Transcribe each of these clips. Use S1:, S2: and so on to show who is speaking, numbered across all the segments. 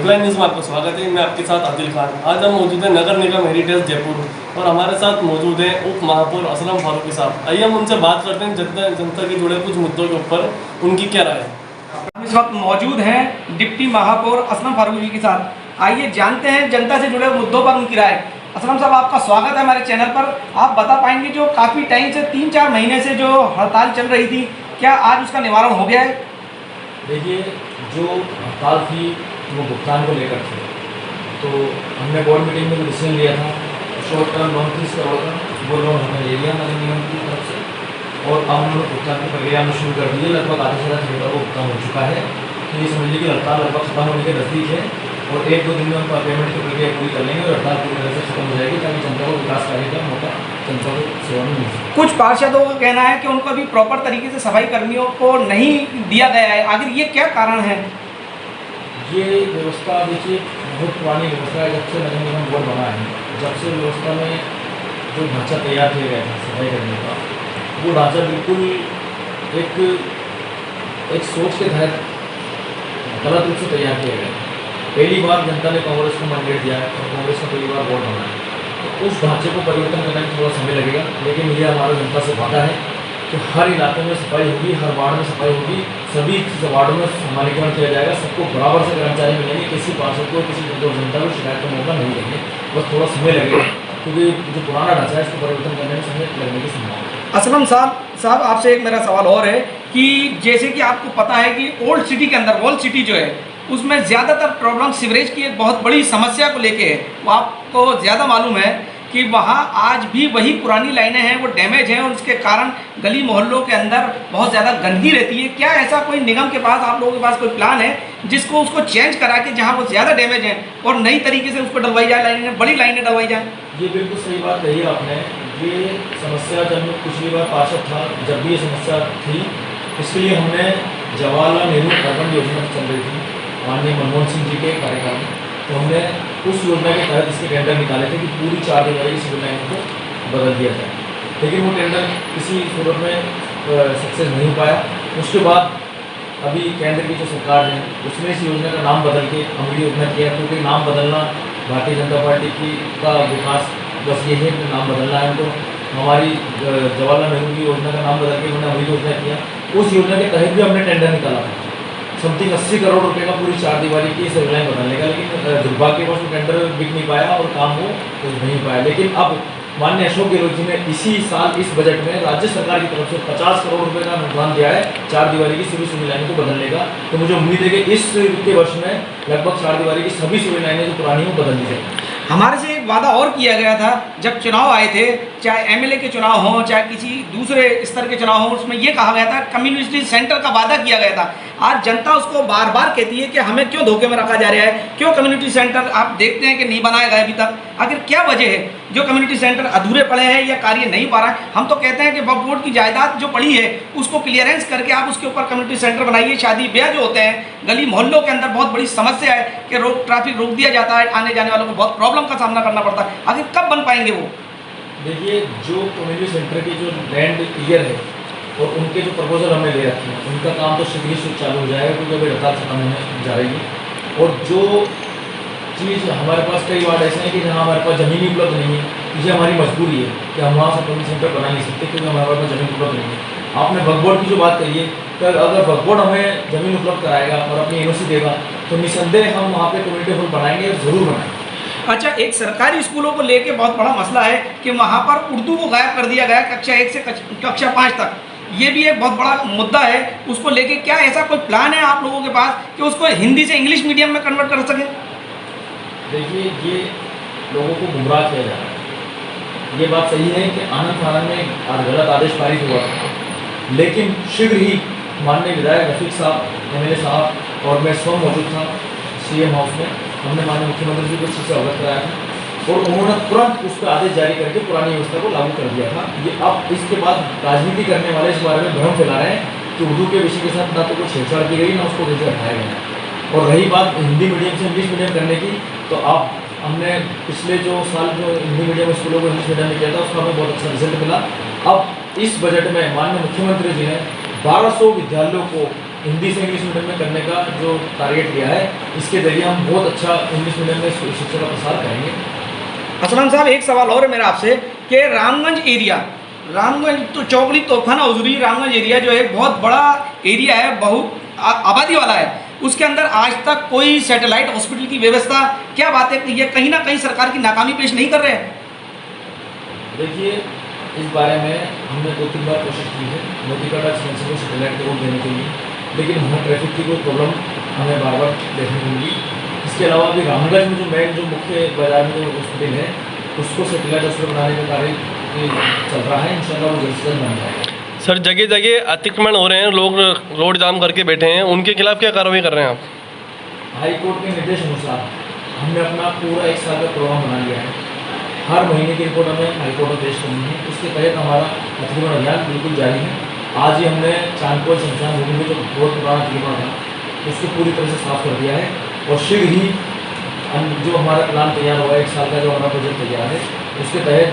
S1: Helpline news में आपका स्वागत है। मैं आपके साथ आदिल खान। आज हम मौजूद हैं नगर निगम हेरिटेज जयपुर और हमारे साथ मौजूद हैं उप महापौर असलम फारूकी साहब। आइए हम उनसे बात करते हैं जनता के जुड़े कुछ मुद्दों के ऊपर उनकी क्या राय है।
S2: हम इस वक्त मौजूद हैं डिप्टी महापौर असलम फारूकी जी के साथ। आइए जानते हैं जनता से जुड़े मुद्दों पर उनकी राय। असलम साहब, आपका स्वागत है हमारे चैनल पर। आप बता पाएंगे जो काफ़ी टाइम से 3-4 महीने से जो हड़ताल चल रही थी, क्या आज उसका निवारण हो गया है?
S3: देखिए, जो हड़ताल थी वो भुगतान को लेकर थी, तो हमने बोर्ड मीटिंग में डिसीजन लिया था शॉर्ट टर्म लोन 30 करोड़ का, वो लोन हमने ले लिया नगर निगम की तरफ से और अब हम लोग भुगतान की प्रक्रिया में शुरू कर दी है। लगभग आधे से ज़्यादा ठेकेदार को भुगतान हो चुका है। तो ये समझ लीजिए कि हड़ताल लगभग खत्म होने के नज़दीक है और 1-2 दिन में हम पेमेंट की प्रक्रिया पूरी कर लेंगे और हड़ताल पूरी तरह से खत्म हो जाएगी ताकि जनता को विकास कार्य का मौका जनता को सेवा में मिल सके।
S2: कुछ पार्षदों का कहना है कि उनको अभी प्रॉपर तरीके से सफाई कर्मियों को नहीं दिया गया है, आखिर ये क्या कारण है?
S3: ये व्यवस्था देखिए बहुत पुरानी व्यवस्था है। जब से नगर निगम बोर्ड बना है, जब से व्यवस्था में जो ढांचा तैयार किया गया था सफाई करने का, वो ढांचा बिल्कुल एक सोच के तहत गलत रूप से तैयार किया गया। पहली बार जनता ने कांग्रेस को मैंडेट दिया है और कांग्रेस का पहली बार बोर्ड बना है, तो उस ढांचे को परिवर्तन करने में थोड़ा समय लगेगा। लेकिन ये हमारा जनता से वादा है कि हर इलाके में सफाई होगी, हर वार्ड में सफाई होगी, सभी वार्डों में समानीकरण किया जाएगा, सबको बराबर से कर्मचारी मिलेंगे, किसी पार्षद को किसी जनता को शिकायत का मौका नहीं देंगे। बस थोड़ा समय लगेगा क्योंकि जो पुराना ढांचा है इसको परिवर्तन करने में समय लगने की संभावना है।
S2: असलम साहब आपसे एक मेरा सवाल और है कि जैसे कि आपको पता है कि ओल्ड सिटी के अंदर वॉल सिटी जो है उसमें ज़्यादातर प्रॉब्लम सीवरेज की एक बहुत बड़ी समस्या को लेके है। वो आपको ज़्यादा मालूम है कि वहाँ आज भी वही पुरानी लाइनें हैं, वो डैमेज हैं और उसके कारण गली मोहल्लों के अंदर बहुत ज़्यादा गंदगी रहती है। क्या ऐसा कोई निगम के पास, आप लोगों के पास कोई प्लान है जिसको उसको चेंज करा के जहाँ वो ज़्यादा डैमेज है और नई तरीके से उसको डलवाई जाए, लाइनें बड़ी लाइनें डलवाई जाएँ?
S3: ये बिल्कुल सही बात कही आपने। ये समस्या जब मैं पिछली बार पार्षद था, जब भी ये समस्या थी, इसके लिए हमने जवाहरलाल नेहरू अर्बन योजना चल रही थी माननीय मनमोहन सिंह जी के कार्यकाल में, तो हमने उस योजना के तहत इसके टेंडर निकाले थे कि पूरी 4 दीवारी सिविल लाइन को बदल दिया जाए। लेकिन वो टेंडर किसी सूरत में सक्सेस नहीं हो पाया। उसके बाद अभी केंद्र की जो सरकार है उसने इस योजना का नाम बदल के अमृत योजना किया, क्योंकि नाम बदलना भारतीय जनता पार्टी का विकास बस ये है कि नाम बदलना है उनको। हमारी जवाहरलाल नेहरू की योजना का नाम बदल के उन्होंने अमृत योजना किया। उस योजना के तहत भी हमने टेंडर निकाला था समथिंग 80 करोड़ रुपए का पूरी 4 दीवारी की सिविल लाइन बदलने का, लेकिन दुर्भाग्यवश वो टेंडर बिक नहीं पाया और काम वो नहीं पाया। लेकिन अब माननीय अशोक गहलोत जी ने इसी साल इस बजट में राज्य सरकार की तरफ से 50 करोड़ रुपए का अनुदान दिया है 4 दीवारी की सभी सिविल लाइनों को बदलने का। तो मुझे उम्मीद है कि इस वित्तीय वर्ष में लगभग 4 दीवारी की सभी सिविल लाइनें जो पुरानी वो बदल दी जाएगी।
S2: हमारे से एक वादा और किया गया था जब चुनाव आए थे, चाहे एमएलए के चुनाव हों चाहे किसी दूसरे स्तर के चुनाव हों, उसमें ये कहा गया था कम्युनिटी सेंटर का वादा किया गया था। आज जनता उसको बार बार कहती है कि हमें क्यों धोखे में रखा जा रहा है, क्यों कम्युनिटी सेंटर आप देखते हैं कि नहीं बनाया गया अभी तक। आखिर क्या वजह है जो कम्युनिटी सेंटर अधूरे पड़े हैं या कार्य नहीं पा रहा है? हम तो कहते हैं कि वक्फ बोर्ड की जायदाद जो पड़ी है उसको क्लियरेंस करके आप उसके ऊपर कम्युनिटी सेंटर बनाइए। शादी ब्याह जो होते हैं गली मोहल्लों के अंदर बहुत बड़ी समस्या है कि ट्रैफिक रोक दिया जाता है, आने जाने वालों को बहुत प्रॉब्लम का सामना करना पड़ता है। आखिर कब बन पाएंगे वो?
S3: देखिए, जो कम्युनिटी सेंटर की जो लैंड क्लियर है और उनके जो प्रपोजल हमने ले रखे हैं उनका काम तो शीघ्र ही चालू हो जाएगा क्योंकि अभी हड़ताल खत्म होने जा रही है। और जो चीज़ हमारे पास कई बार ऐसे हैं कि जहाँ हमारे पास ज़मीन उपलब्ध नहीं है, ये हमारी मजबूरी है कि हम वहाँ से कम्युनिटी सेंटर बना नहीं सकते क्योंकि हमारे पास ज़मीन उपलब्ध नहीं है। आपने वक्फ बोर्ड की जो बात कही है कि अगर वक्फ बोर्ड हमें ज़मीन उपलब्ध कराएगा और अपनी एनओसी देगा तो निसंदेह हम वहाँ पे कम्युनिटी हॉल बनाएंगे और ज़रूर बनाएंगे।
S2: अच्छा, एक सरकारी स्कूलों को लेके बहुत बड़ा मसला है कि वहाँ पर उर्दू को गायब कर दिया गया कक्षा 1 से कक्षा 5 तक। ये भी एक बहुत बड़ा मुद्दा है। उसको लेके क्या ऐसा कोई प्लान है आप लोगों के पास कि उसको हिंदी से इंग्लिश मीडियम में कन्वर्ट कर सकें?
S3: देखिए, ये लोगों को गुमराह किया जा रहा है। ये बात सही है कि आनंद फानंद में आज गलत आदेश पारित हुआ था, लेकिन शीघ्र ही माननीय विधायक रफीक साहब एमएलए साहब और मैं स्वयं मौजूद था सीएम हाउस में, हमने माननीय मुख्यमंत्री जी को इससे अवगत कराया था और उन्होंने तुरंत उस पर आदेश जारी करके पुरानी व्यवस्था को लागू कर दिया था। ये अब इसके बाद राजनीति करने वाले इस बारे में भ्रम फैला रहे हैं कि उर्दू के विषय के साथ ना तो कोई छेड़छाड़ की गई ना उसको रिजल्ट हटाया गया। और रही बात हिंदी मीडियम से इंग्लिश मीडियम करने की, तो अब हमने पिछले जो साल जो हिंदी मीडियम स्कूलों को इंग्लिश मीडियम में किया था उसका हमें बहुत अच्छा रिजल्ट मिला। अब इस बजट में माननीय मुख्यमंत्री जी ने 1200 विद्यालयों को हिंदी से इंग्लिश मीडियम में करने का जो टारगेट लिया है, इसके जरिए हम बहुत अच्छा इंग्लिश मीडियम में शिक्षा का प्रसार करेंगे।
S2: असलम साहब, एक सवाल और है मेरा आपसे कि रामगंज तो चौकड़ी तोफाना हजूरी रामगंज एरिया जो है बहुत बड़ा एरिया है, बहुत आबादी वाला है, उसके अंदर आज तक कोई सैटेलाइट हॉस्पिटल की व्यवस्था, क्या बात है कि ये कहीं ना कहीं सरकार की नाकामी पेश नहीं कर रहे हैं?
S3: देखिए, इस बारे में हमने 2-3 बार कोशिश की है मोतीकाटा एक्सटेंशन को सैटेलाइट के रूप देने के लिए, लेकिन हमें ट्रैफिक की कोई प्रॉब्लम हमें बार बार देखने को मिली। इसके अलावा भी रामगंज में जो मुख्य बाजार में जो हॉस्पिटल है उसको सैटेलाइट हॉस्पिटल बनाने का कार्य चल रहा है, इंशाल्लाह वो जल्द से जल्द बन जाएगा।
S1: सर, जगह जगह अतिक्रमण हो रहे हैं, लोग रोड जाम करके बैठे हैं, उनके खिलाफ क्या कार्रवाई कर रहे हैं आप?
S3: हाई कोर्ट के निर्देश अनुसार हमने अपना पूरा 1 साल का प्रोग्राम बना लिया है। हर महीने की रिपोर्ट हमें हाई कोर्ट में पेश करनी है। उसके तहत हमारा अतिक्रमण अभियान बिल्कुल जारी है। आज ही हमने चांदपुर शमशान भूमि में जो बहुत पुराना अतिक्रमण था उसको पूरी तरह से साफ कर दिया है और शीघ्र ही जो हमारा प्लान तैयार हुआ है, 1 साल का जो हमारा प्रोजेक्ट तैयार है, उसके तहत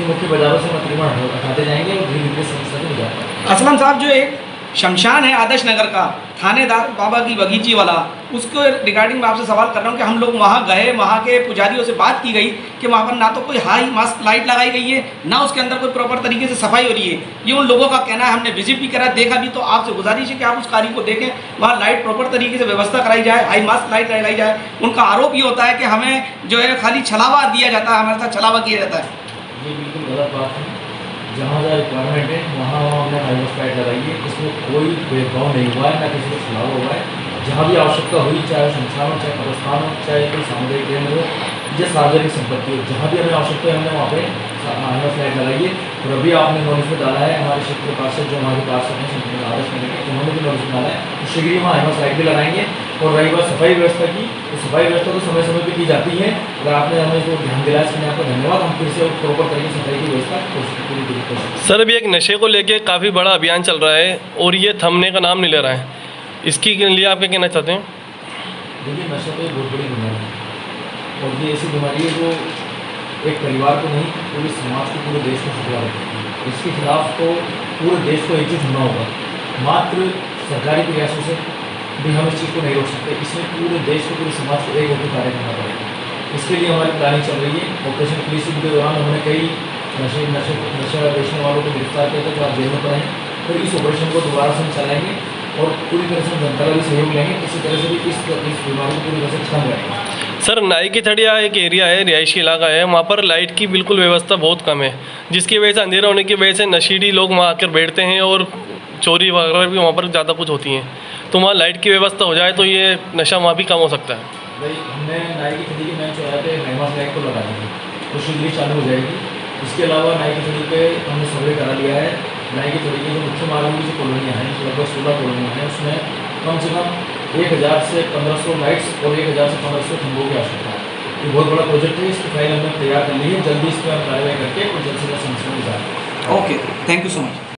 S3: मुख्य बाजारों से अतिक्रमण हटाते जाएंगे और धीरे धीरे समस्या से निजात पाएंगे।
S2: असलम साहब, जो एक शमशान है आदर्श नगर का, थानेदार बाबा की बगीची वाला, उसको रिगार्डिंग मैं आपसे सवाल कर रहा हूँ कि हम लोग वहाँ गए, वहाँ के पुजारियों से बात की गई कि वहाँ पर ना तो कोई हाई मास्क लाइट लगाई गई है, ना उसके अंदर कोई प्रॉपर तरीके से सफाई हो रही है। ये उन लोगों का कहना है, हमने विजिट भी करा, देखा भी, तो आपसे गुजारिश है कि आप उस कार्य को देखें, वहाँ लाइट प्रॉपर तरीके से व्यवस्था कराई जाए, हाई मास्क लाइट लगाई जाए। उनका आरोप ये होता है कि हमें जो है खाली छलावा दिया जाता है, हमारे साथ छलावा किया जाता है।
S3: ये बिल्कुल गलत बात है। जहाँ जहाँ रिक्वायरमेंट है वहाँ हमने हाई मास्क लाइट लगाई है, इसमें कोई भेदभाव नहीं हुआ है, ना किसी को छलावा हुआ है। जहाँ भी आवश्यकता हुई, चाहे शमशान हो, चाहे कब्रस्तान हो, चाहे कोई सामुदायिक केंद्र हो या सार्वजनिक संपत्ति हो, जहाँ भी हमें आवश्यकता है हमने वहाँ पे हाई मास्क लाइट लगाई है। और अभी आपने नोटिस में डाला है हमारे क्षेत्र के पास से जो हमारे पास हैं संपूर्ण आदर्श करने के, उन्होंने भी नोटिस में डाला है, तो शीघ्र ही वहाँ हाई मास्क लाइट भी लगाएंगे। और रही बात सफाई व्यवस्था की, तो सफाई व्यवस्था तो समय समय पर की जाती है। अगर आपने हमें इसको ध्यान दिलाया इसके लिए आपका धन्यवाद। हम फिर से प्रॉपर तरीके से सफाई की व्यवस्था पूरी कोशिश।
S1: सर, अभी एक नशे को लेके काफ़ी बड़ा अभियान चल रहा है और ये थमने का नाम नहीं ले रहा है, इसके लिए आप क्या कहना चाहते हैं?
S3: देखिए, नशा तो एक बहुत बड़ी बीमारी है और ये ऐसी बीमारी है जो एक परिवार को नहीं, पूरे समाज को, पूरे देश को खतरा रखती है। इसके खिलाफ तो पूरे देश को एकजुट होना होगा। मात्र सरकारी प्रयासों से भी हम इस चीज़ को नहीं रोक सकते, इसमें पूरे देश को, पूरे समाज को एक होकर कार्य करना पड़ेगा। इसके लिए हमारी प्लानिंग चल रही है। ऑपरेशन क्लीन के दौरान हमने कई नशा बेचने वालों को गिरफ्तार किया था जो आज जेल में पड़े हैं। फिर इस ऑपरेशन को दोबारा से हम चलाएंगे और पूरी तरह से जनता का भी सहयोग लेंगे, किसी तरह से भी इस बीमारी को पूरी तरह से खत्म करेंगे।
S1: सर, नाई की थड़िया एक एरिया है, रिहायशी इलाका है, वहाँ पर लाइट की बिल्कुल व्यवस्था बहुत कम है, जिसकी वजह से अंधेरा होने की वजह से नशीली लोग वहाँ आकर बैठते हैं और चोरी वगैरह भी वहाँ पर ज़्यादा कुछ होती हैं। तो वहाँ लाइट की व्यवस्था हो जाए तो ये नशा वहाँ भी कम हो सकता है।
S3: भाई, हमने नाई की थड़ी की मैच जो है हाई मास्क लाइट को लगा देंगे तो शीघ्र ही चालू हो जाएगी। इसके अलावा नाई की थड़ी पे हमने सर्वे करा लिया है। नाई की थड़ी की जो मुख्य मार्गों की जो कॉलोनियाँ हैं, लगभग 16 कॉलोनियाँ हैं, उसमें कम से कम 1000 से 1500 लाइट्स और 1000 से 1500 खंभों की आवश्यकता है। ये बहुत बड़ा प्रोजेक्ट है, इसकी फाइल हमने तैयार कर ली है, जल्दी इस पर हम कार्रवाई करके और जल्द से जल्द समस्या में जाएंगे।
S2: Okay, thank you so much.